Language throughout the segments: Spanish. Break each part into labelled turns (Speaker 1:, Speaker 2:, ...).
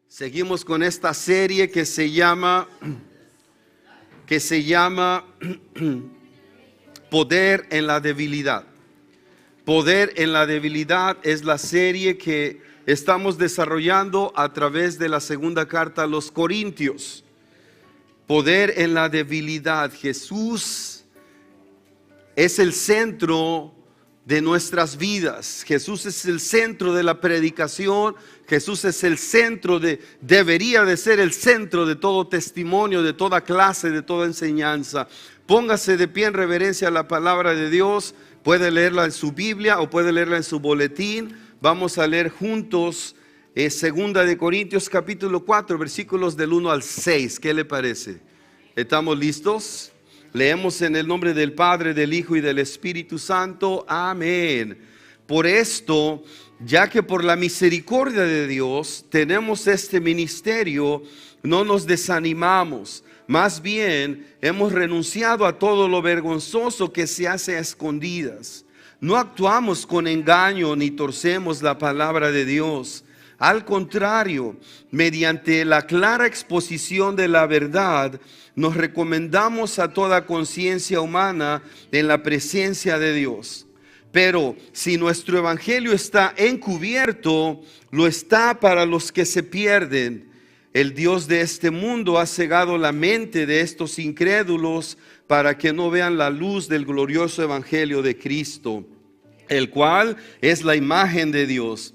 Speaker 1: Seguimos con esta serie que se llama Poder en la debilidad. Poder en la debilidad es la serie que estamos desarrollando a través de la segunda carta a los Corintios. Poder en la debilidad. Jesús es el centro de nuestras vidas. Jesús es el centro de la predicación. Jesús es el centro debería de ser el centro de todo testimonio, de toda clase, de toda enseñanza. Póngase de pie en reverencia a la palabra de Dios. Puede leerla en su Biblia o puede leerla en su boletín. Vamos a leer juntos Segunda de Corintios capítulo 4, versículos del 1 al 6. ¿Qué le parece? ¿Estamos listos? Leemos en el nombre del Padre, del Hijo y del Espíritu Santo. Amén. Por esto, ya que por la misericordia de Dios tenemos este ministerio, no nos desanimamos. Más bien, hemos renunciado a todo lo vergonzoso que se hace a escondidas. No actuamos con engaño ni torcemos la palabra de Dios. Al contrario, mediante la clara exposición de la verdad, nos recomendamos a toda conciencia humana en la presencia de Dios. Pero si nuestro evangelio está encubierto, lo está para los que se pierden. El Dios de este mundo ha cegado la mente de estos incrédulos para que no vean la luz del glorioso evangelio de Cristo, el cual es la imagen de Dios.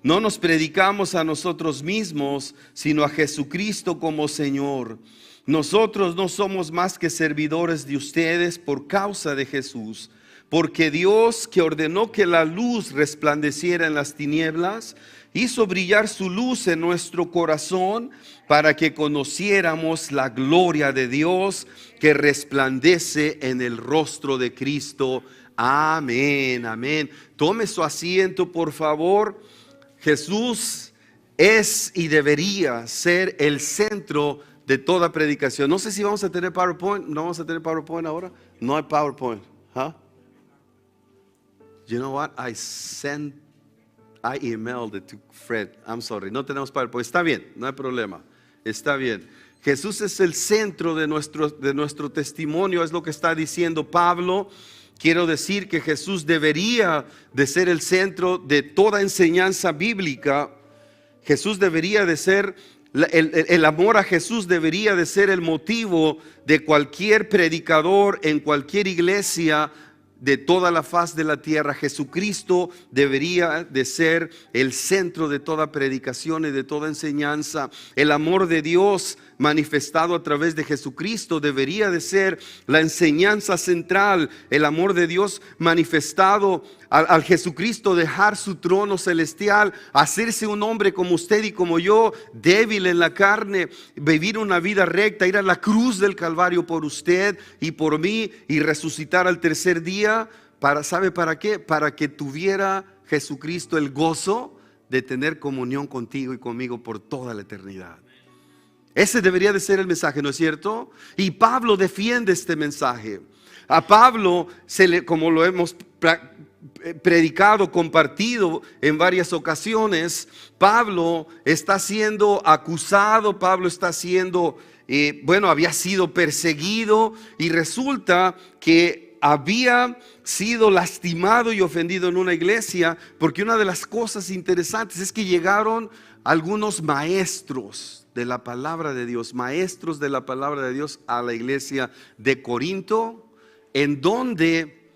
Speaker 1: No nos predicamos a nosotros mismos, sino a Jesucristo como Señor. Nosotros no somos más que servidores de ustedes por causa de Jesús, porque Dios, que ordenó que la luz resplandeciera en las tinieblas, hizo brillar su luz en nuestro corazón para que conociéramos la gloria de Dios que resplandece en el rostro de Cristo. Amén, amén. Tome su asiento, por favor. Jesús es y debería ser el centro de toda predicación. No sé si vamos a tener PowerPoint. ¿No vamos a tener PowerPoint ahora? No hay PowerPoint. You know what? I emailed it to Fred. I'm sorry. No tenemos PowerPoint. Está bien, no hay problema. Está bien. Jesús es el centro de nuestro testimonio. Es lo que está diciendo Pablo. Quiero decir que Jesús debería de ser el centro de toda enseñanza bíblica. Jesús debería de ser, el amor a Jesús debería de ser el motivo de cualquier predicador en cualquier iglesia de toda la faz de la tierra. Jesucristo debería de ser el centro de toda predicación y de toda enseñanza. El amor de Dios manifestado a través de Jesucristo debería de ser la enseñanza central. El amor de Dios manifestado al Jesucristo dejar su trono celestial, hacerse un hombre como usted y como yo, débil en la carne, vivir una vida recta, ir a la cruz del Calvario por usted y por mí y resucitar al tercer día. ¿Sabe para qué? Para que tuviera Jesucristo el gozo de tener comunión contigo y conmigo por toda la eternidad. Ese debería de ser el mensaje, ¿no es cierto? Y Pablo defiende este mensaje. A Pablo, como lo hemos predicado, compartido en varias ocasiones, Pablo está siendo acusado, Pablo está siendo, había sido perseguido y resulta que había sido lastimado y ofendido en una iglesia, porque una de las cosas interesantes es que llegaron algunos maestros de la palabra de Dios, maestros de la palabra de Dios a la iglesia de Corinto, en donde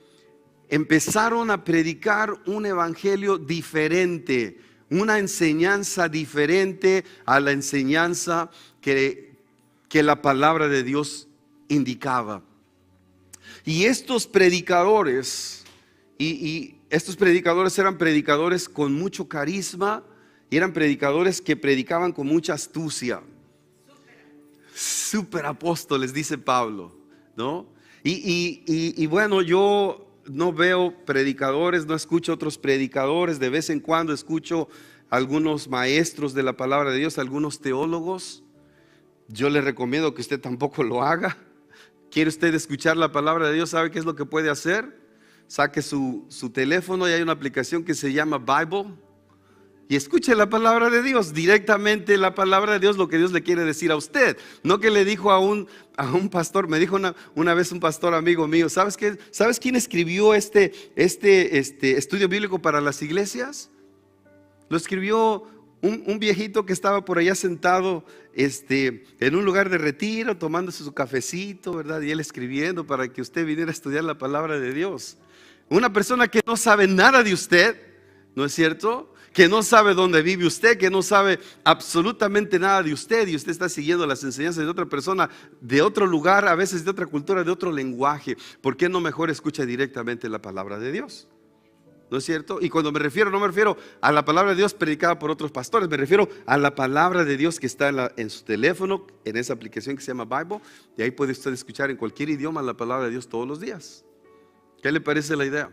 Speaker 1: empezaron a predicar un evangelio diferente, una enseñanza diferente a la enseñanza que la palabra de Dios indicaba. Y estos predicadores, estos predicadores eran predicadores con mucho carisma, y eran predicadores que predicaban con mucha astucia. Super apóstoles, dice Pablo, ¿no? Y bueno, yo no veo predicadores, no escucho otros predicadores. De vez en cuando escucho algunos maestros de la palabra de Dios, algunos teólogos. Yo le recomiendo que usted tampoco lo haga. ¿Quiere usted escuchar la palabra de Dios? ¿Sabe qué es lo que puede hacer? Saque su teléfono y hay una aplicación que se llama Bible. y escuche la palabra de Dios, directamente la palabra de Dios, lo que Dios le quiere decir a usted. No que le dijo a un pastor, me dijo una vez un pastor amigo mío, ¿sabes qué? ¿Sabes quién escribió este estudio bíblico para las iglesias? Lo escribió un viejito que estaba por allá sentado en un lugar de retiro, tomándose su cafecito, ¿verdad? Y él escribiendo para que usted viniera a estudiar la palabra de Dios. Una persona que no sabe nada de usted, ¿no es cierto? Que no sabe dónde vive usted, que no sabe absolutamente nada de usted, y usted está siguiendo las enseñanzas de otra persona, de otro lugar, a veces de otra cultura, de otro lenguaje. ¿Por qué no mejor escucha directamente la palabra de Dios? ¿No es cierto? Y cuando me refiero, no me refiero a la palabra de Dios predicada por otros pastores, me refiero a la palabra de Dios que está en su teléfono, en esa aplicación que se llama Bible, y ahí puede usted escuchar en cualquier idioma la palabra de Dios todos los días. ¿Qué le parece la idea?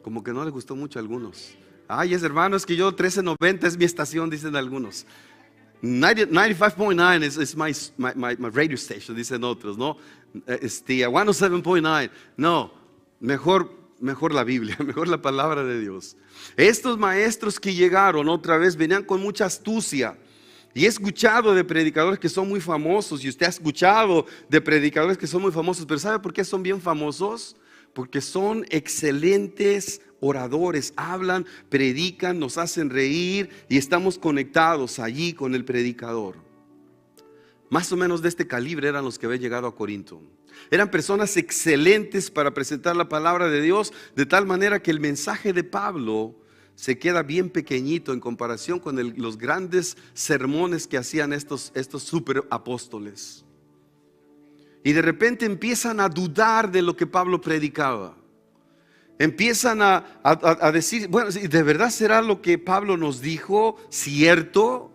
Speaker 1: Como que no le gustó mucho a algunos. Ay, hermano, es que yo 1390 es mi estación, dicen algunos. 95.9 is my radio station, dicen otros, ¿no? 107.9, no, mejor la Biblia, mejor la palabra de Dios. Estos maestros que llegaron otra vez venían con mucha astucia. Y he escuchado de predicadores que son muy famosos, y usted ha escuchado de predicadores que son muy famosos, pero ¿sabe por qué son bien famosos? Porque son excelentes oradores, hablan, predican, nos hacen reír y estamos conectados allí con el predicador. Más o menos de este calibre eran los que habían llegado a Corinto. Eran personas excelentes para presentar la palabra de Dios, de tal manera que el mensaje de Pablo se queda bien pequeñito en comparación con los grandes sermones que hacían estos super apóstoles. Y de repente empiezan a dudar de lo que Pablo predicaba. Empiezan a decir, bueno, ¿de verdad será lo que Pablo nos dijo cierto?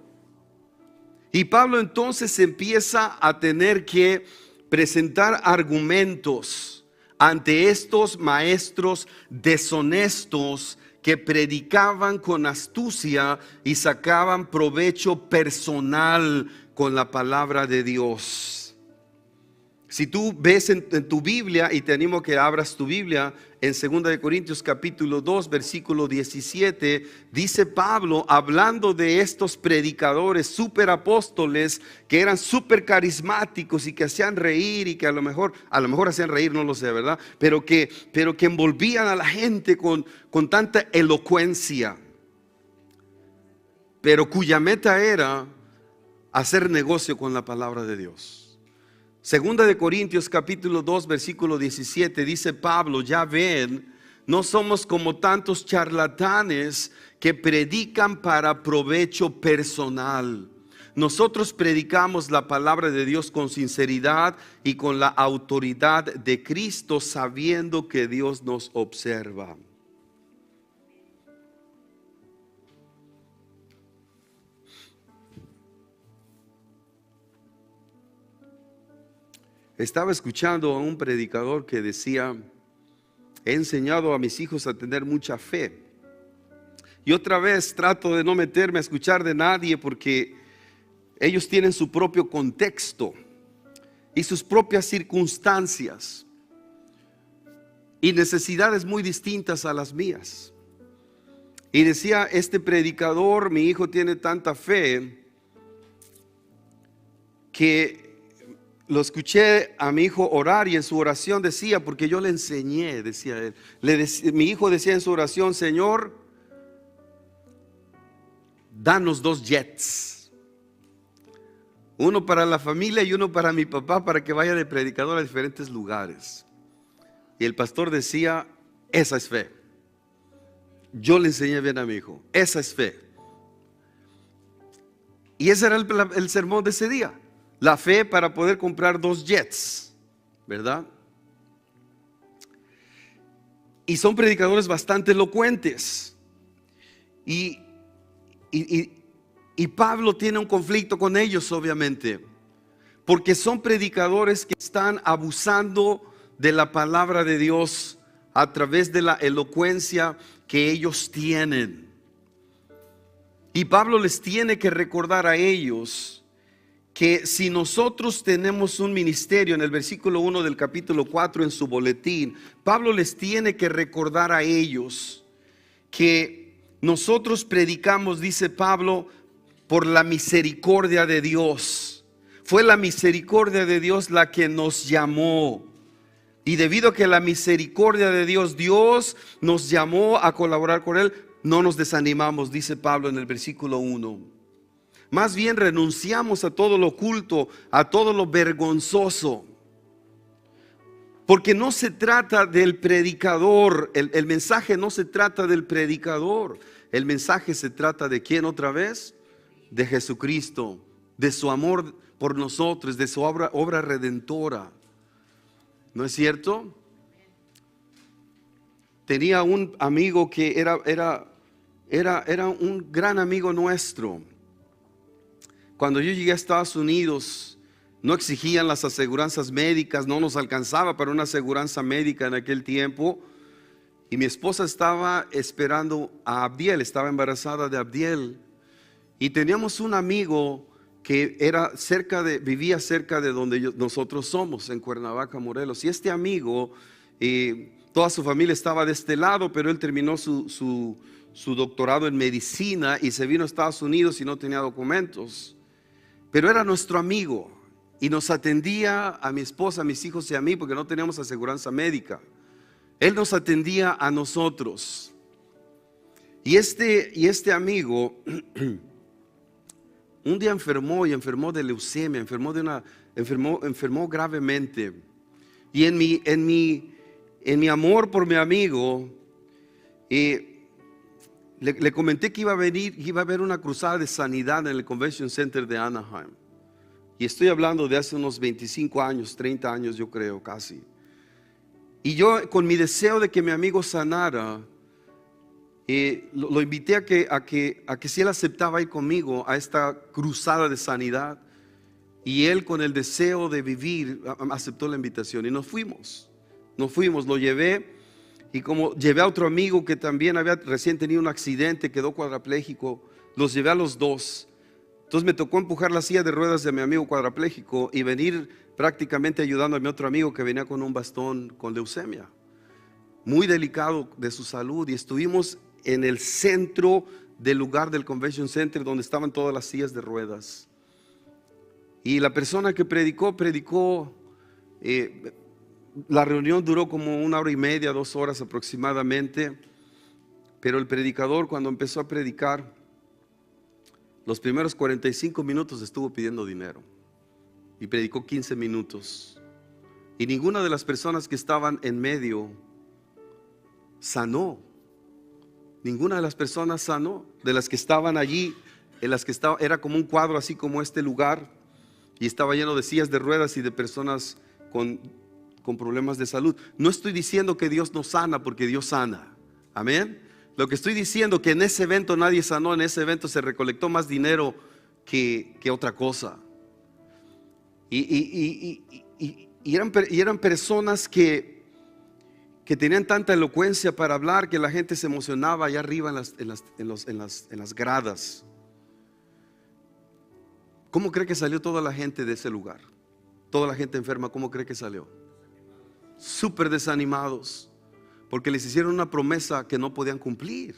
Speaker 1: Y Pablo entonces empieza a tener que presentar argumentos ante estos maestros deshonestos que predicaban con astucia y sacaban provecho personal con la palabra de Dios. Si tú ves en tu Biblia, y te animo a que abras tu Biblia, en 2 Corintios capítulo 2 versículo 17, dice Pablo, hablando de estos predicadores super apóstoles que eran super carismáticos y que hacían reír, y que a lo mejor hacían reír, no lo sé, ¿verdad? Pero que envolvían a la gente con tanta elocuencia, pero cuya meta era hacer negocio con la palabra de Dios. Segunda de Corintios capítulo 2 versículo 17 dice Pablo, ya ven, no somos como tantos charlatanes que predican para provecho personal. Nosotros predicamos la palabra de Dios con sinceridad y con la autoridad de Cristo, sabiendo que Dios nos observa. Estaba escuchando a un predicador que decía, he enseñado a mis hijos a tener mucha fe. Y otra vez trato de no meterme a escuchar de nadie, porque ellos tienen su propio contexto y sus propias circunstancias y necesidades muy distintas a las mías. Y decía este predicador, mi hijo tiene tanta fe que lo escuché a mi hijo orar, y en su oración decía, porque yo le enseñé, decía él, mi hijo decía en su oración, Señor, danos 2 jets, uno para la familia y uno para mi papá, para que vaya de predicador a diferentes lugares. Y el pastor decía, esa es fe. Yo le enseñé bien a mi hijo, esa es fe. Y ese era el sermón de ese día. La fe para poder comprar 2 jets, ¿verdad? Y son predicadores bastante elocuentes. Y Pablo tiene un conflicto con ellos, obviamente, porque son predicadores que están abusando de la palabra de Dios a través de la elocuencia que ellos tienen. Y Pablo les tiene que recordar a ellos que si nosotros tenemos un ministerio, en el versículo 1 del capítulo 4 en su boletín, Pablo les tiene que recordar a ellos que nosotros predicamos, dice Pablo, por la misericordia de Dios. Fue la misericordia de Dios la que nos llamó. Y debido a que la misericordia de Dios, Dios nos llamó a colaborar con Él, no nos desanimamos, dice Pablo en el versículo 1. Más bien renunciamos a todo lo oculto, a todo lo vergonzoso. Porque no se trata del predicador, el mensaje no se trata del predicador. El mensaje se trata de ¿quién otra vez? De Jesucristo, de su amor por nosotros, de su obra redentora. ¿No es cierto? Tenía un amigo que era un gran amigo nuestro. Cuando yo llegué a Estados Unidos, no exigían las aseguranzas médicas, no nos alcanzaba para una aseguranza médica en aquel tiempo. Y mi esposa estaba esperando a Abdiel, estaba embarazada de Abdiel. Y teníamos un amigo que vivía cerca de donde nosotros somos, en Cuernavaca, Morelos. Y este amigo, toda su familia estaba de este lado, pero él terminó su doctorado en medicina y se vino a Estados Unidos y no tenía documentos. Pero era nuestro amigo y nos atendía a mi esposa, a mis hijos y a mí porque no teníamos aseguranza médica. Él nos atendía a nosotros. Y este amigo un día enfermó de leucemia, enfermó gravemente. Y en mi amor por mi amigo, le comenté que iba a haber una cruzada de sanidad en el Convention Center de Anaheim. Y estoy hablando de hace unos 25 años, 30 años yo creo casi. Y yo con mi deseo de que mi amigo sanara, lo invité a que si él aceptaba ir conmigo a esta cruzada de sanidad. Y él con el deseo de vivir aceptó la invitación y nos fuimos, lo llevé. Y como llevé a otro amigo que también había recién tenido un accidente, quedó cuadrapléjico, los llevé a los dos. Entonces me tocó empujar la silla de ruedas de mi amigo cuadrapléjico y venir prácticamente ayudando a mi otro amigo que venía con un bastón con leucemia, muy delicado de su salud. Y estuvimos en el centro del lugar del Convention Center donde estaban todas las sillas de ruedas. Y la persona que predicó, la reunión duró como 1 hora y media, 2 horas aproximadamente. Pero el predicador, cuando empezó a predicar, los primeros 45 minutos estuvo pidiendo dinero y predicó 15 minutos. Y ninguna de las personas que estaban en medio sanó. Ninguna de las personas sanó, de las que estaban allí, era como un cuadro así como este lugar, y estaba lleno de sillas de ruedas y de personas con problemas de salud. No estoy diciendo que Dios no sana, porque Dios sana. Amén. Lo que estoy diciendo que en ese evento nadie sanó, en ese evento se recolectó más dinero que otra cosa. Y eran personas que tenían tanta elocuencia para hablar que la gente se emocionaba allá arriba en las gradas. ¿Cómo cree que salió toda la gente de ese lugar? Toda la gente enferma, ¿cómo cree que salió? Súper desanimados, porque les hicieron una promesa que no podían cumplir.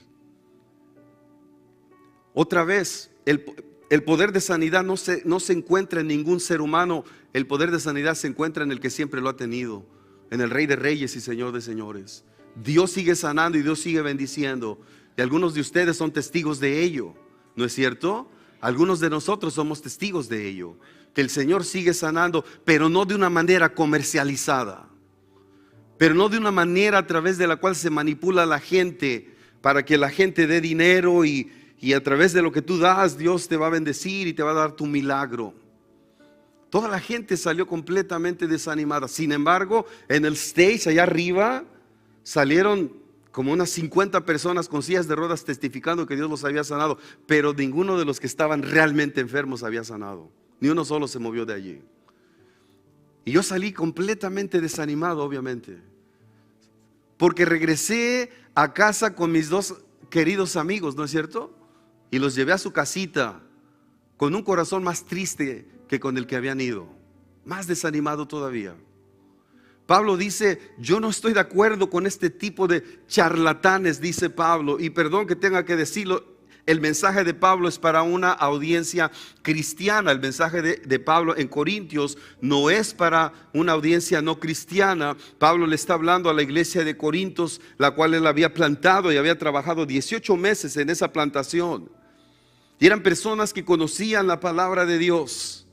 Speaker 1: Otra vez, el poder de sanidad no se encuentra en ningún ser humano. El poder de sanidad se encuentra en el que siempre lo ha tenido, en el Rey de Reyes y Señor de Señores. Dios sigue sanando y Dios sigue bendiciendo. Y algunos de ustedes son testigos de ello, ¿no es cierto? Algunos de nosotros somos testigos de ello, que el Señor sigue sanando, pero no de una manera comercializada, pero no de una manera a través de la cual se manipula a la gente para que la gente dé dinero y a través de lo que tú das Dios te va a bendecir y te va a dar tu milagro. Toda la gente salió completamente desanimada. Sin embargo, en el stage allá arriba salieron como unas 50 personas con sillas de ruedas testificando que Dios los había sanado, pero ninguno de los que estaban realmente enfermos había sanado. Ni uno solo se movió de allí. Y yo salí completamente desanimado, obviamente, porque regresé a casa con mis 2 queridos amigos, ¿no es cierto? Y los llevé a su casita con un corazón más triste que con el que habían ido, más desanimado todavía. Pablo dice, yo no estoy de acuerdo con este tipo de charlatanes, dice Pablo. Y perdón que tenga que decirlo, el mensaje de Pablo es para una audiencia cristiana. El mensaje de Pablo en Corintios no es para una audiencia no cristiana. Pablo le está hablando a la iglesia de Corintios, la cual él había plantado y había trabajado 18 meses en esa plantación. Y eran personas que conocían la palabra de Dios.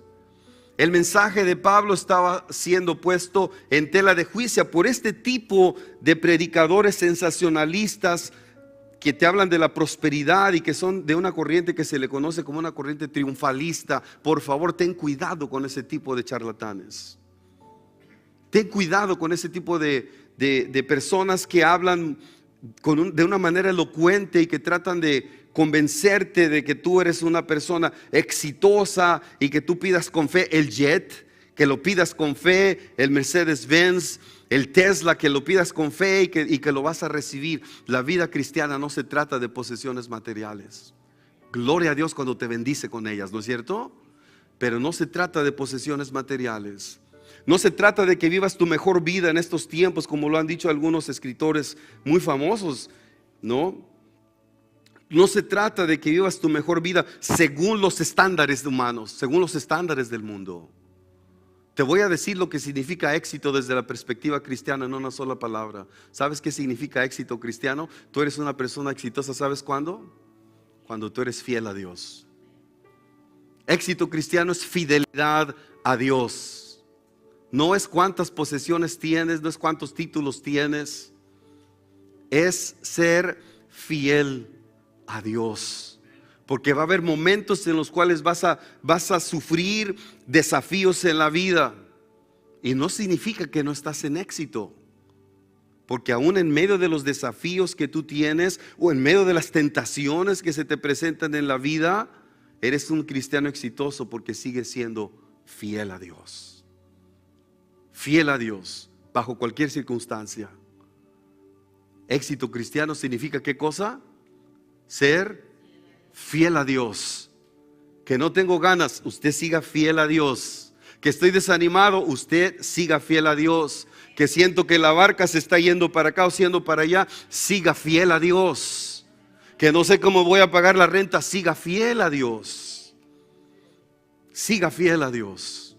Speaker 1: El mensaje de Pablo estaba siendo puesto en tela de juicio por este tipo de predicadores sensacionalistas que te hablan de la prosperidad y que son de una corriente que se le conoce como una corriente triunfalista. Por favor, ten cuidado con ese tipo de charlatanes. Ten cuidado con ese tipo de personas que hablan de una manera elocuente y que tratan de convencerte de que tú eres una persona exitosa y que tú pidas con fe el jet, que lo pidas con fe el Mercedes-Benz, el Tesla, que lo pidas con fe y que lo vas a recibir. La vida cristiana no se trata de posesiones materiales. Gloria a Dios cuando te bendice con ellas, ¿no es cierto? Pero no se trata de posesiones materiales. No se trata de que vivas tu mejor vida en estos tiempos, como lo han dicho algunos escritores muy famosos, ¿no? No se trata de que vivas tu mejor vida según los estándares humanos, según los estándares del mundo. Te voy a decir lo que significa éxito desde la perspectiva cristiana en una sola palabra. ¿Sabes qué significa éxito cristiano? Tú eres una persona exitosa, ¿sabes cuándo? Cuando tú eres fiel a Dios. Éxito cristiano es fidelidad a Dios. No es cuántas posesiones tienes, no es cuántos títulos tienes. Es ser fiel a Dios. Porque va a haber momentos en los cuales vas a sufrir desafíos en la vida. Y no significa que no estás en éxito. Porque aún en medio de los desafíos que tú tienes o en medio de las tentaciones que se te presentan en la vida, eres un cristiano exitoso porque sigues siendo fiel a Dios. Fiel a Dios bajo cualquier circunstancia. Éxito cristiano significa ¿qué cosa? Ser fiel a Dios. Que no tengo ganas, usted siga fiel a Dios. Que estoy desanimado, usted siga fiel a Dios. Que siento que la barca se está yendo para acá o yendo para allá, siga fiel a Dios. Que no sé cómo voy a pagar la renta, siga fiel a Dios. Siga fiel a Dios.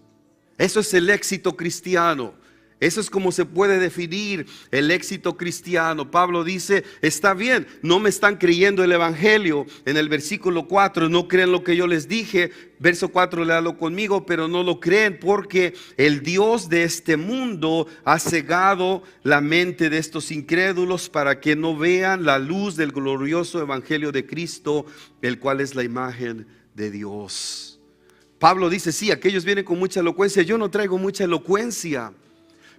Speaker 1: Eso es el éxito cristiano. Eso es como se puede definir el éxito cristiano. Pablo dice, está bien, no me están creyendo el evangelio. En el versículo 4, no creen lo que yo les dije. Verso 4, léalo conmigo, pero no lo creen porque el Dios de este mundo ha cegado la mente de estos incrédulos para que no vean la luz del glorioso evangelio de Cristo, el cual es la imagen de Dios. Pablo dice, sí, aquellos vienen con mucha elocuencia. Yo no traigo mucha elocuencia.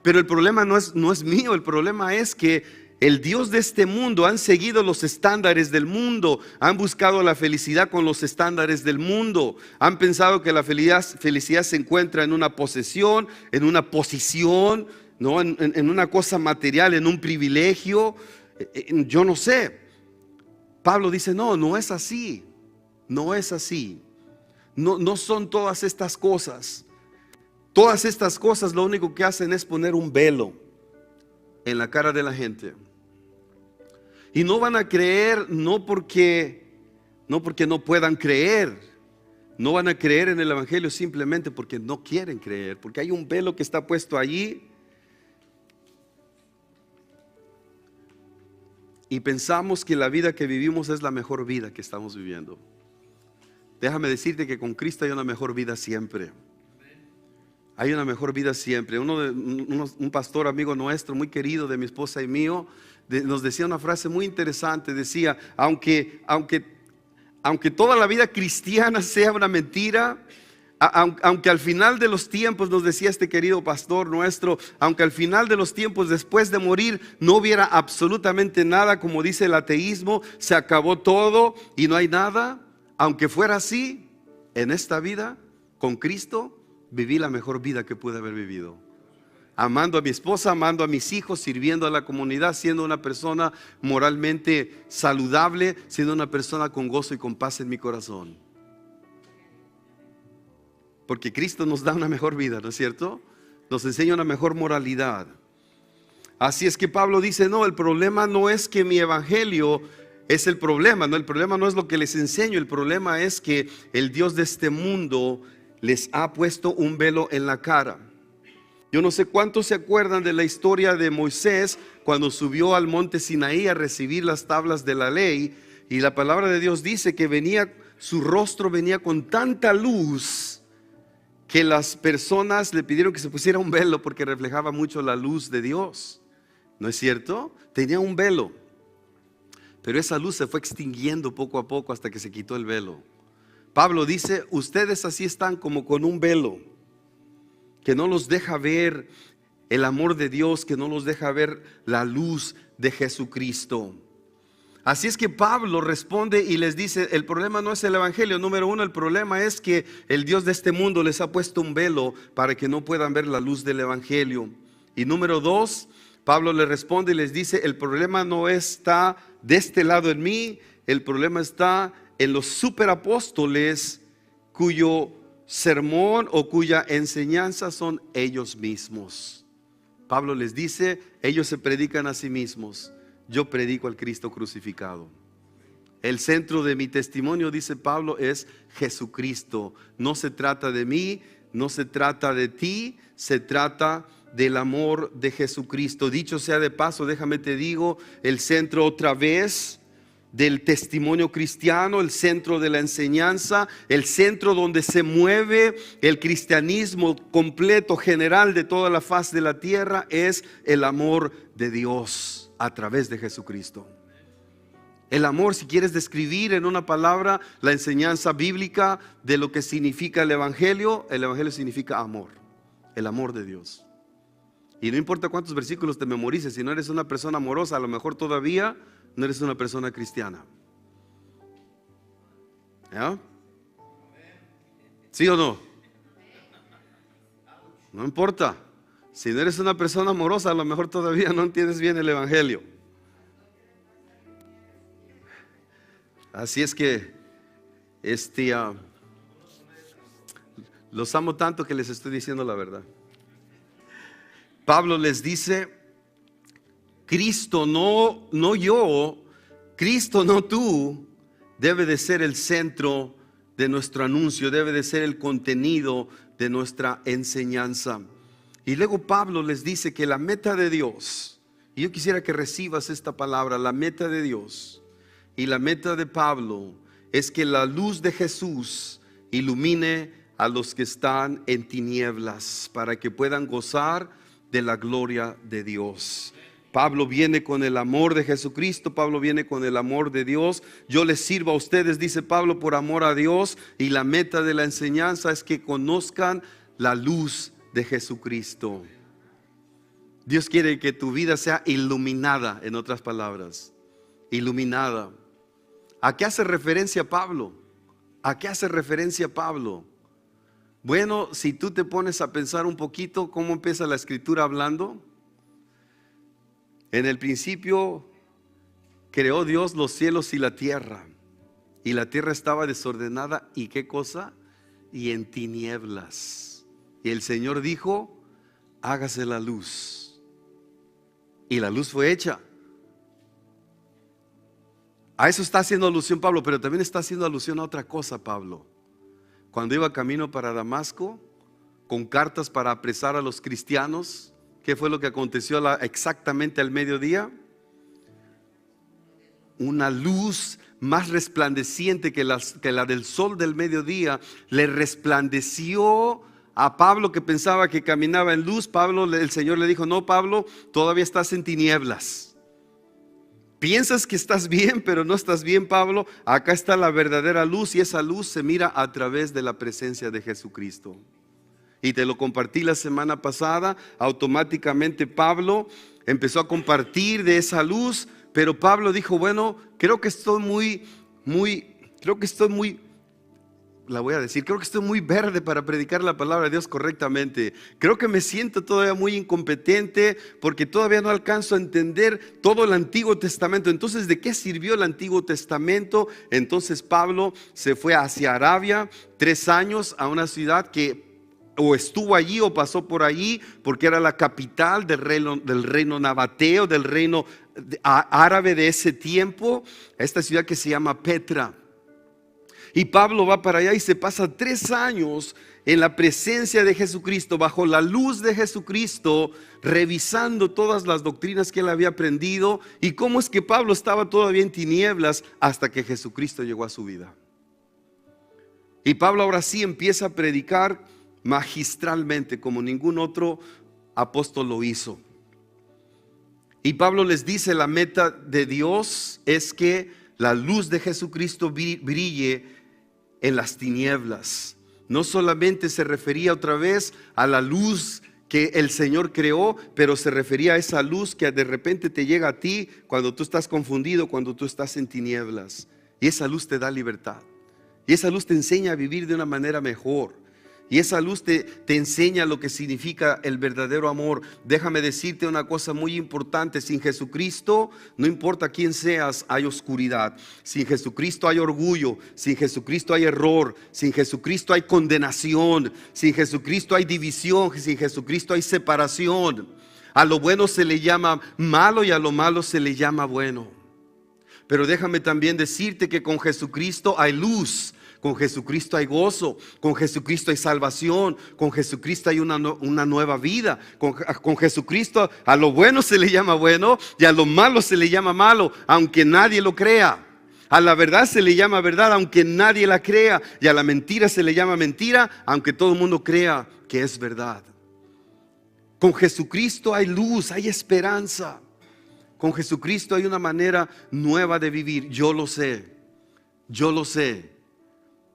Speaker 1: Pero el problema no es mío, el problema es que el Dios de este mundo han seguido los estándares del mundo, han buscado la felicidad con los estándares del mundo, han pensado que la felicidad se encuentra en una posesión, en una posición, ¿no? en una cosa material, en un privilegio, yo no sé. Pablo dice, no es así, no es así, no son todas estas cosas. Todas estas cosas lo único que hacen es poner un velo en la cara de la gente. Y no van a creer no porque no puedan creer. No van a creer en el evangelio simplemente porque no quieren creer. Porque hay un velo que está puesto allí. Y pensamos que la vida que vivimos es la mejor vida que estamos viviendo. Déjame decirte que con Cristo hay una mejor vida siempre. Hay una mejor vida siempre. Un pastor amigo nuestro, muy querido de mi esposa y mío, nos decía una frase muy interesante. Decía, aunque toda la vida cristiana sea una mentira, aunque al final de los tiempos, nos decía este querido pastor nuestro, aunque al final de los tiempos, después de morir, no hubiera absolutamente nada, como dice el ateísmo, se acabó todo y no hay nada. Aunque fuera así, en esta vida, con Cristo, viví la mejor vida que pude haber vivido. Amando a mi esposa, amando a mis hijos, sirviendo a la comunidad, siendo una persona moralmente saludable, siendo una persona con gozo y con paz en mi corazón. Porque Cristo nos da una mejor vida, ¿no es cierto? Nos enseña una mejor moralidad. Así es que Pablo dice, no, el problema no es que mi evangelio es el problema, no, el problema no es lo que les enseño, el problema es que el Dios de este mundo les ha puesto un velo en la cara. Yo no sé cuántos se acuerdan de la historia de Moisés cuando subió al monte Sinaí a recibir las tablas de la ley, y la palabra de Dios dice que su rostro venía con tanta luz que las personas le pidieron que se pusiera un velo porque reflejaba mucho la luz de Dios. ¿No es cierto? Tenía un velo, pero esa luz se fue extinguiendo poco a poco hasta que se quitó el velo. Pablo dice, ustedes así están como con un velo que no los deja ver el amor de Dios, que no los deja ver la luz de Jesucristo. Así es que Pablo responde y les dice, el problema no es el evangelio. Número uno, el problema es que el Dios de este mundo les ha puesto un velo para que no puedan ver la luz del evangelio. Y número dos, Pablo le responde y les dice, el problema no está de este lado en mí, el problema está en los superapóstoles cuyo sermón o cuya enseñanza son ellos mismos. Pablo les dice, ellos se predican a sí mismos, yo predico al Cristo crucificado. El centro de mi testimonio, dice Pablo, es Jesucristo. No se trata de mí, no se trata de ti, se trata del amor de Jesucristo. Dicho sea de paso, déjame te digo, el centro otra vez del testimonio cristiano, el centro de la enseñanza, el centro donde se mueve el cristianismo completo, general de toda la faz de la tierra, es el amor de Dios a través de Jesucristo. El amor, si quieres describir en una palabra la enseñanza bíblica de lo que significa el evangelio significa amor, el amor de Dios. Y no importa cuántos versículos te memorices, si no eres una persona amorosa, a lo mejor todavía no eres una persona cristiana. ¿Ya? ¿Sí o no? No importa. Si no eres una persona amorosa, a lo mejor todavía no entiendes bien el evangelio. Así es que los amo tanto que les estoy diciendo la verdad. Pablo les dice, Cristo no yo, Cristo no tú, debe de ser el centro de nuestro anuncio, debe de ser el contenido de nuestra enseñanza. Y luego Pablo les dice que la meta de Dios, y yo quisiera que recibas esta palabra, la meta de Dios y la meta de Pablo es que la luz de Jesús ilumine a los que están en tinieblas para que puedan gozar de la gloria de Dios. Pablo viene con el amor de Jesucristo, Pablo viene con el amor de Dios. Yo les sirvo a ustedes, dice Pablo, por amor a Dios, y la meta de la enseñanza es que conozcan la luz de Jesucristo. Dios quiere que tu vida sea iluminada, en otras palabras, iluminada. ¿A qué hace referencia Pablo? ¿A qué hace referencia Pablo? Bueno, si tú te pones a pensar un poquito cómo empieza la escritura hablando. En el principio creó Dios los cielos y la tierra estaba desordenada, ¿y qué cosa? Y en tinieblas. Y el Señor dijo, hágase la luz. Y la luz fue hecha. A eso está haciendo alusión Pablo, pero también está haciendo alusión a otra cosa Pablo. Cuando iba camino para Damasco, con cartas para apresar a los cristianos, ¿qué fue lo que aconteció exactamente al mediodía? Una luz más resplandeciente que la del sol del mediodía le resplandeció a Pablo, que pensaba que caminaba en luz. El Señor le dijo, no Pablo, todavía estás en tinieblas. Piensas que estás bien, pero no estás bien, Pablo. Acá está la verdadera luz, y esa luz se mira a través de la presencia de Jesucristo. Y te lo compartí la semana pasada. Automáticamente Pablo empezó a compartir de esa luz, pero Pablo dijo, bueno, creo que estoy muy, creo que estoy muy verde para predicar la palabra de Dios correctamente. Creo que me siento todavía muy incompetente porque todavía no alcanzo a entender todo el Antiguo Testamento. Entonces, ¿de qué sirvió el Antiguo Testamento? Entonces Pablo se fue hacia Arabia 3 años a una ciudad que o estuvo allí o pasó por allí, porque era la capital del reino nabateo, del reino árabe de ese tiempo, esta ciudad que se llama Petra. Y Pablo va para allá y se pasa 3 años en la presencia de Jesucristo, bajo la luz de Jesucristo, revisando todas las doctrinas que él había aprendido. Y cómo es que Pablo estaba todavía en tinieblas hasta que Jesucristo llegó a su vida. Y Pablo ahora sí empieza a predicar magistralmente como ningún otro apóstol lo hizo. Y Pablo les dice: la meta de Dios es que la luz de Jesucristo brille en las tinieblas. No solamente se refería otra vez a la luz que el Señor creó, pero se refería a esa luz que de repente te llega a ti cuando tú estás confundido, cuando tú estás en tinieblas. Y esa luz te da libertad. Y esa luz te enseña a vivir de una manera mejor. Y esa luz te enseña lo que significa el verdadero amor. Déjame decirte una cosa muy importante: sin Jesucristo, no importa quién seas, hay oscuridad. Sin Jesucristo hay orgullo. Sin Jesucristo hay error. Sin Jesucristo hay condenación. Sin Jesucristo hay división. Sin Jesucristo hay separación. A lo bueno se le llama malo y a lo malo se le llama bueno. Pero déjame también decirte que con Jesucristo hay luz. Con Jesucristo hay gozo, con Jesucristo hay salvación, con Jesucristo hay una nueva vida. Con Jesucristo a lo bueno se le llama bueno y a lo malo se le llama malo, aunque nadie lo crea. A la verdad se le llama verdad, aunque nadie la crea. Y a la mentira se le llama mentira, aunque todo el mundo crea que es verdad. Con Jesucristo hay luz, hay esperanza. Con Jesucristo hay una manera nueva de vivir. Yo lo sé, yo lo sé.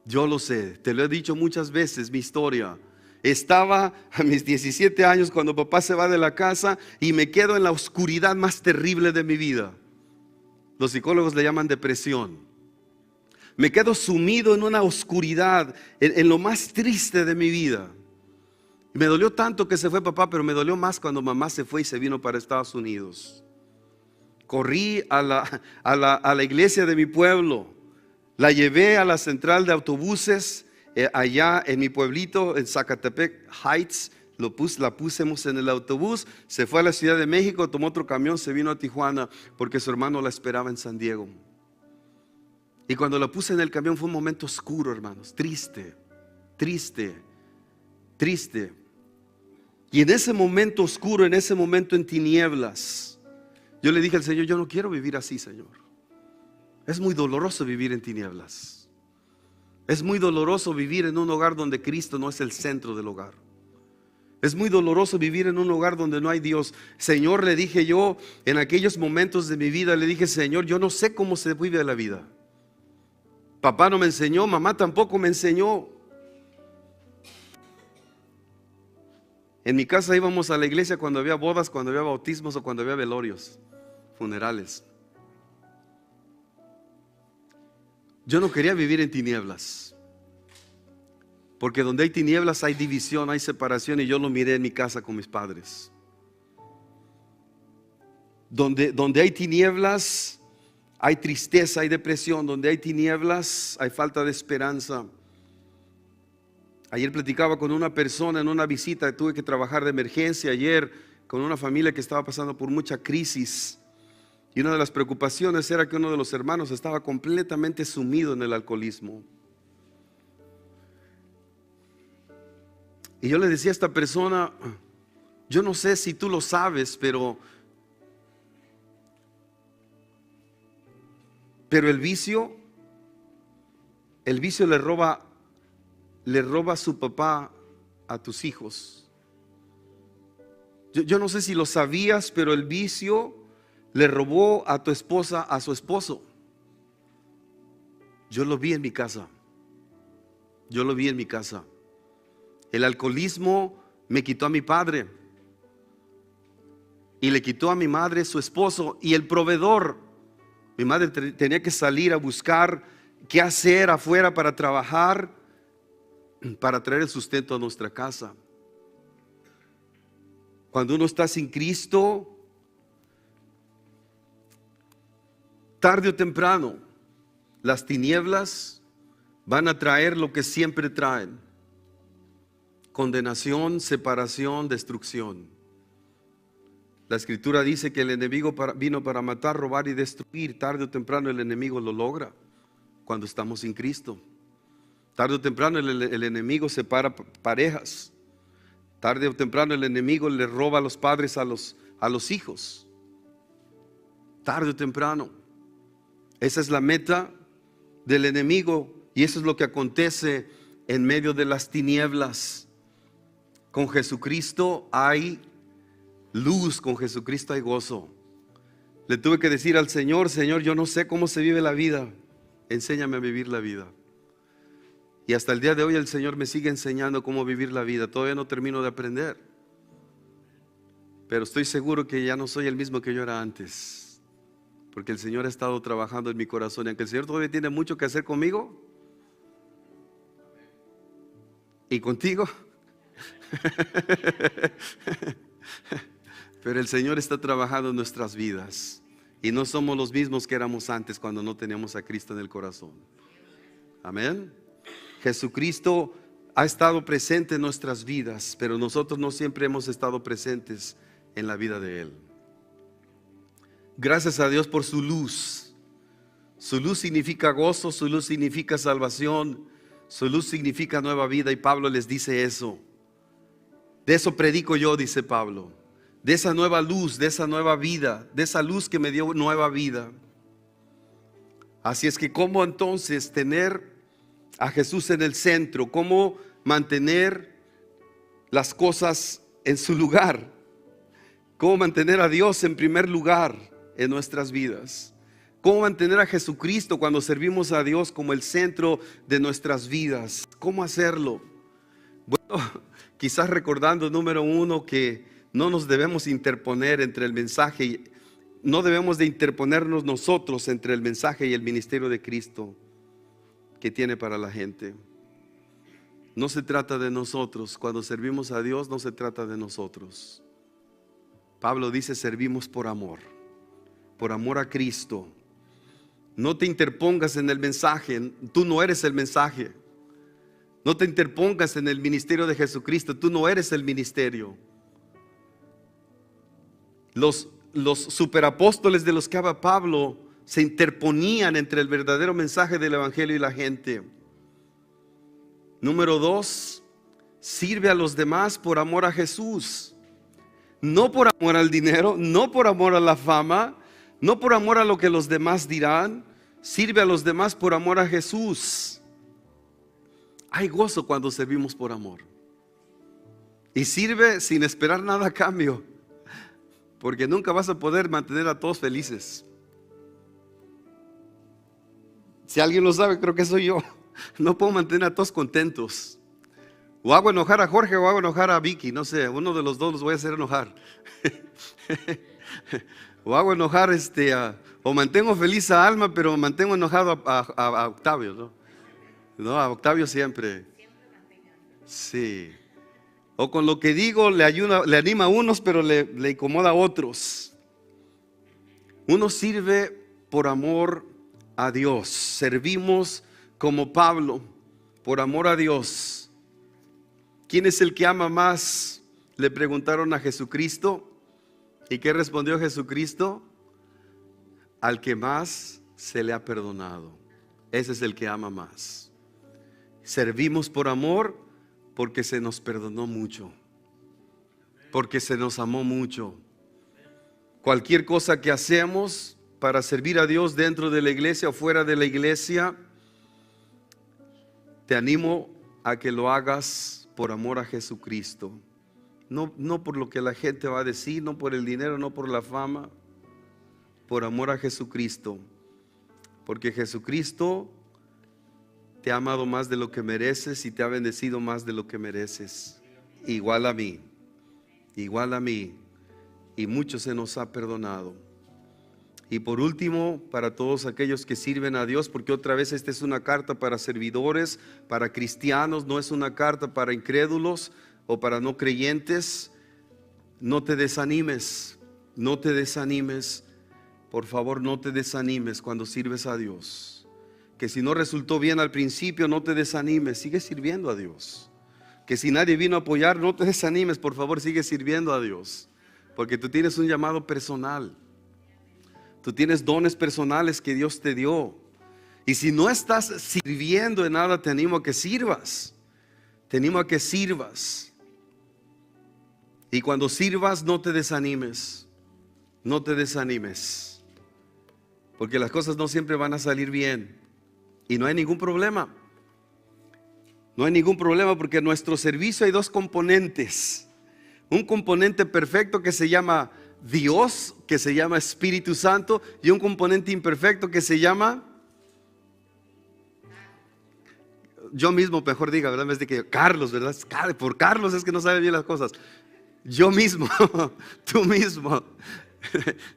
Speaker 1: Yo lo sé, te lo he dicho muchas veces, mi historia. Estaba a mis 17 años cuando papá se va de la casa y me quedo en la oscuridad más terrible de mi vida. Los psicólogos le llaman depresión. Me quedo sumido en una oscuridad, en lo más triste de mi vida. Me dolió tanto que se fue papá, pero me dolió más cuando mamá se fue y se vino para Estados Unidos. Corrí a la iglesia de mi pueblo. La llevé a la central de autobuses allá en mi pueblito, en Zacatepec Heights. La pusimos en el autobús, se fue a la Ciudad de México, tomó otro camión, se vino a Tijuana porque su hermano la esperaba en San Diego. Y cuando la puse en el camión fue un momento oscuro, hermanos, triste, triste, triste. Y en ese momento oscuro, en ese momento en tinieblas, yo le dije al Señor: yo no quiero vivir así, Señor. Es muy doloroso vivir en tinieblas. Es muy doloroso vivir en un hogar donde Cristo no es el centro del hogar. Es muy doloroso vivir en un hogar donde no hay Dios. Señor, le dije yo en aquellos momentos de mi vida, le dije: Señor, yo no sé cómo se vive la vida. Papá no me enseñó, mamá tampoco me enseñó. En mi casa íbamos a la iglesia cuando había bodas, cuando había bautismos o cuando había velorios, funerales. Yo no quería vivir en tinieblas, porque donde hay tinieblas hay división, hay separación, y yo lo miré en mi casa con mis padres. Donde hay tinieblas hay tristeza, hay depresión. Donde hay tinieblas hay falta de esperanza. Ayer platicaba con una persona en una visita, tuve que trabajar de emergencia ayer con una familia que estaba pasando por mucha crisis. Y una de las preocupaciones era que uno de los hermanos estaba completamente sumido en el alcoholismo. Y yo le decía a esta persona: yo no sé si tú lo sabes, pero el vicio le roba a su papá a tus hijos. Yo no sé si lo sabías, pero el vicio le robó a tu esposa a su esposo. Yo lo vi en mi casa. Yo lo vi en mi casa. El alcoholismo me quitó a mi padre y le quitó a mi madre su esposo y el proveedor. Mi madre tenía que salir a buscar qué hacer afuera para trabajar, para traer el sustento a nuestra casa. Cuando uno está sin Cristo, tarde o temprano, las tinieblas van a traer lo que siempre traen: condenación, separación, destrucción. La Escritura dice que el enemigo vino para matar, robar y destruir. Tarde o temprano el enemigo lo logra cuando estamos sin Cristo. Tarde o temprano el enemigo separa parejas. Tarde o temprano el enemigo le roba a los padres a los hijos. Tarde o temprano. Esa es la meta del enemigo y eso es lo que acontece en medio de las tinieblas. Con Jesucristo hay luz, con Jesucristo hay gozo. Le tuve que decir al Señor: Señor, yo no sé cómo se vive la vida, enséñame a vivir la vida. Y hasta el día de hoy el Señor me sigue enseñando cómo vivir la vida. Todavía no termino de aprender, pero estoy seguro que ya no soy el mismo que yo era antes, porque el Señor ha estado trabajando en mi corazón. Y aunque el Señor todavía tiene mucho que hacer conmigo y contigo, pero el Señor está trabajando en nuestras vidas y no somos los mismos que éramos antes cuando no teníamos a Cristo en el corazón. Amén. Jesucristo ha estado presente en nuestras vidas, pero nosotros no siempre hemos estado presentes en la vida de Él. Gracias a Dios por su luz. Su luz significa gozo, su luz significa salvación, su luz significa nueva vida, y Pablo les dice eso. De eso predico yo, dice Pablo, de esa nueva luz, de esa nueva vida, de esa luz que me dio nueva vida. Así es que ¿cómo entonces tener a Jesús en el centro? ¿Cómo mantener las cosas en su lugar? ¿Cómo mantener a Dios en primer lugar en nuestras vidas? ¿Cómo mantener a Jesucristo cuando servimos a Dios como el centro de nuestras vidas? ¿Cómo hacerlo? Bueno, quizás recordando, número uno, que no nos debemos interponer entre el mensaje, no debemos de interponernos nosotros entre el mensaje y el ministerio de Cristo que tiene para la gente. No se trata de nosotros. Cuando servimos a Dios no se trata de nosotros. Pablo dice: servimos por amor a Cristo. No te interpongas en el mensaje, tú no eres el mensaje. No te interpongas en el ministerio de Jesucristo, tú no eres el ministerio. Los superapóstoles de los que habla Pablo se interponían entre el verdadero mensaje del evangelio y la gente. Número dos, sirve a los demás por amor a Jesús. No por amor al dinero, no por amor a la fama, no por amor a lo que los demás dirán. Sirve a los demás por amor a Jesús. Hay gozo cuando servimos por amor. Y sirve sin esperar nada a cambio, porque nunca vas a poder mantener a todos felices. Si alguien lo sabe, creo que soy yo. No puedo mantener a todos contentos. O hago enojar a Jorge o hago enojar a Vicky, no sé, uno de los dos los voy a hacer enojar. O hago enojar o mantengo feliz a Alma, pero mantengo enojado a Octavio, ¿no? No, a Octavio siempre. Sí. O con lo que digo le anima a unos, pero le incomoda a otros. Uno sirve por amor a Dios. Servimos como Pablo, por amor a Dios. ¿Quién es el que ama más? Le preguntaron a Jesucristo. ¿Y qué respondió Jesucristo? Al que más se le ha perdonado. Ese es el que ama más. Servimos por amor porque se nos perdonó mucho, porque se nos amó mucho. Cualquier cosa que hacemos para servir a Dios dentro de la iglesia o fuera de la iglesia, te animo a que lo hagas por amor a Jesucristo. No por lo que la gente va a decir, no por el dinero, no por la fama, por amor a Jesucristo. Porque Jesucristo te ha amado más de lo que mereces y te ha bendecido más de lo que mereces. Igual a mí, y mucho se nos ha perdonado. Y por último, para todos aquellos que sirven a Dios, porque otra vez esta es una carta para servidores, para cristianos, no es una carta para incrédulos o para no creyentes. No te desanimes, por favor, no te desanimes cuando sirves a Dios. Que si no resultó bien al principio, no te desanimes, sigue sirviendo a Dios. que si nadie vino a apoyar, no te desanimes, por favor, sigue sirviendo a Dios, porque tú tienes un llamado personal. Tú tienes dones personales que Dios te dio. Y si no estás sirviendo en nada, te animo a que sirvas. Te animo a que sirvas. Y cuando sirvas, no te desanimes. No te desanimes. Porque las cosas no siempre van a salir bien. Y no hay ningún problema. No hay ningún problema, porque en nuestro servicio hay dos componentes. Un componente perfecto que se llama Dios, que se llama Espíritu Santo, y un componente imperfecto que se llama yo mismo, mejor diga, ¿verdad? En vez de que Carlos, ¿verdad? Por Carlos es que no sabe bien las cosas. Yo mismo, tú mismo.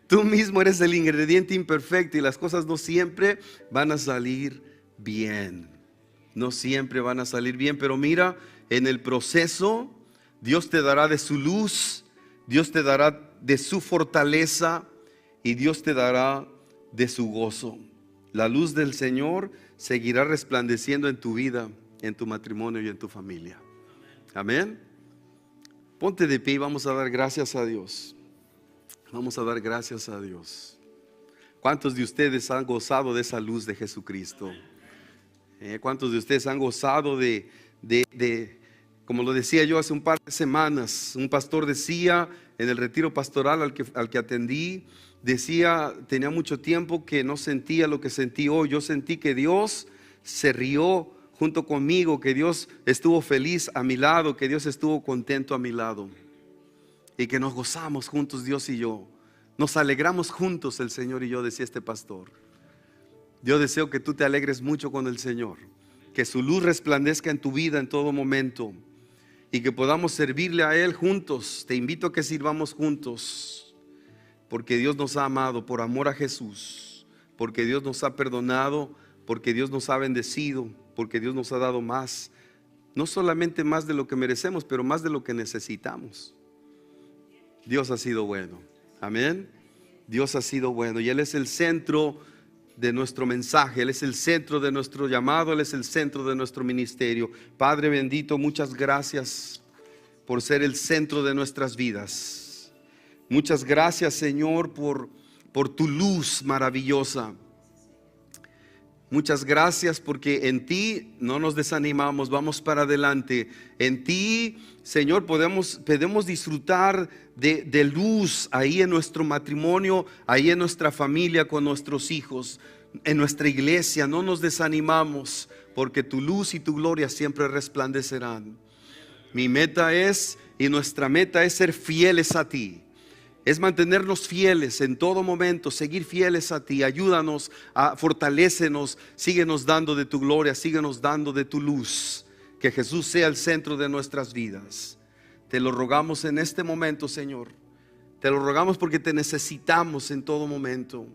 Speaker 1: Tú mismo eres el ingrediente imperfecto y las cosas no siempre van a salir bien. No siempre van a salir bien, pero mira, en el proceso Dios te dará de su luz, Dios te dará de su fortaleza y Dios te dará de su gozo. La luz del Señor seguirá resplandeciendo en tu vida, en tu matrimonio y en tu familia. Amén. Ponte de pie y vamos a dar gracias a Dios. Vamos a dar gracias a Dios. ¿Cuántos de ustedes han gozado de esa luz de Jesucristo? ¿Cuántos de ustedes han gozado de, como lo decía yo hace un par de semanas, un pastor decía en el retiro pastoral al que atendí, decía, tenía mucho tiempo que no sentía lo que sentí hoy. Yo sentí que Dios se rió junto conmigo, que Dios estuvo feliz a mi lado, que Dios estuvo contento a mi lado. Y que nos gozamos juntos, Dios y yo. Nos alegramos juntos, el Señor y yo, decía este pastor. Yo deseo que tú te alegres mucho con el Señor, que su luz resplandezca en tu vida en todo momento y que podamos servirle a Él juntos. Te invito a que sirvamos juntos, porque Dios nos ha amado por amor a Jesús, porque Dios nos ha perdonado, porque Dios nos ha bendecido, porque Dios nos ha dado más, no solamente más de lo que merecemos, pero más de lo que necesitamos. Dios ha sido bueno, amén. Dios ha sido bueno y Él es el centro de nuestro mensaje, Él es el centro de nuestro llamado, Él es el centro de nuestro ministerio. Padre bendito, muchas gracias por ser el centro de nuestras vidas. Muchas gracias, Señor, por tu luz maravillosa. Muchas gracias porque en ti no nos desanimamos, vamos para adelante. En ti, Señor, podemos disfrutar de luz ahí en nuestro matrimonio, ahí en nuestra familia, con nuestros hijos, en nuestra iglesia. No nos desanimamos porque tu luz y tu gloria siempre resplandecerán. Mi meta es, y nuestra meta es ser fieles a ti. Es mantenernos fieles en todo momento, seguir fieles a ti. Ayúdanos, fortalécenos, síguenos dando de tu gloria, síguenos dando de tu luz. Que Jesús sea el centro de nuestras vidas. Te lo rogamos en este momento, Señor. Te lo rogamos porque te necesitamos en todo momento.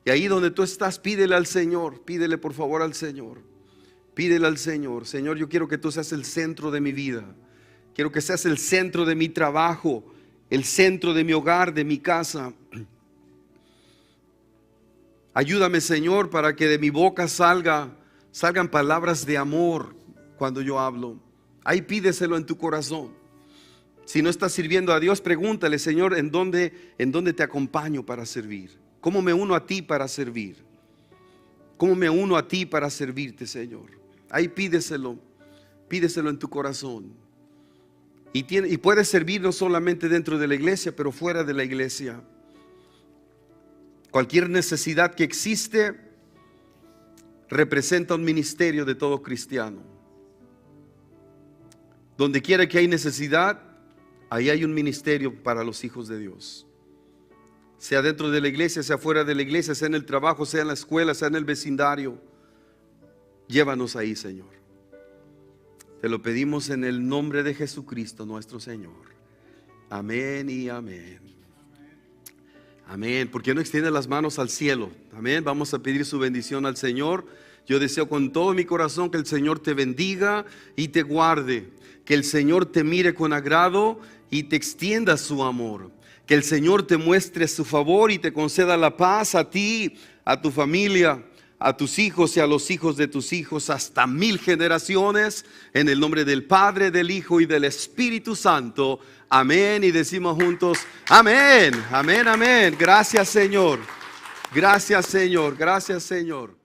Speaker 1: Y ahí donde tú estás, pídele al Señor, pídele por favor al Señor. Pídele al Señor. Señor, yo quiero que tú seas el centro de mi vida. Quiero que seas el centro de mi trabajo, el centro de mi hogar, de mi casa. Ayúdame, Señor, para que de mi boca salgan palabras de amor cuando yo hablo. Ahí pídeselo en tu corazón. Si no estás sirviendo a Dios, pregúntale, Señor, ¿en dónde te acompaño para servir? ¿Cómo me uno a ti para servir? ¿Cómo me uno a ti para servirte, Señor? Ahí pídeselo en tu corazón. Y puedes servir no solamente dentro de la iglesia, pero fuera de la iglesia. Cualquier necesidad que existe representa un ministerio de todo cristiano. Donde quiera que hay necesidad, ahí hay un ministerio para los hijos de Dios. Sea dentro de la iglesia, sea fuera de la iglesia, sea en el trabajo, sea en la escuela, sea en el vecindario. Llévanos ahí, Señor. Te lo pedimos en el nombre de Jesucristo nuestro Señor. Amén y amén. Amén. ¿Por qué no extiende las manos al cielo? Amén. Vamos a pedir su bendición al Señor. Yo deseo con todo mi corazón que el Señor te bendiga y te guarde. Que el Señor te mire con agrado y te extienda su amor. Que el Señor te muestre su favor y te conceda la paz a ti, a tu familia, a tus hijos y a los hijos de tus hijos hasta 1000 generaciones, en el nombre del Padre, del Hijo y del Espíritu Santo. Amén. Y decimos juntos, amén, amén, amén. Gracias, Señor. Gracias, Señor. Gracias, Señor.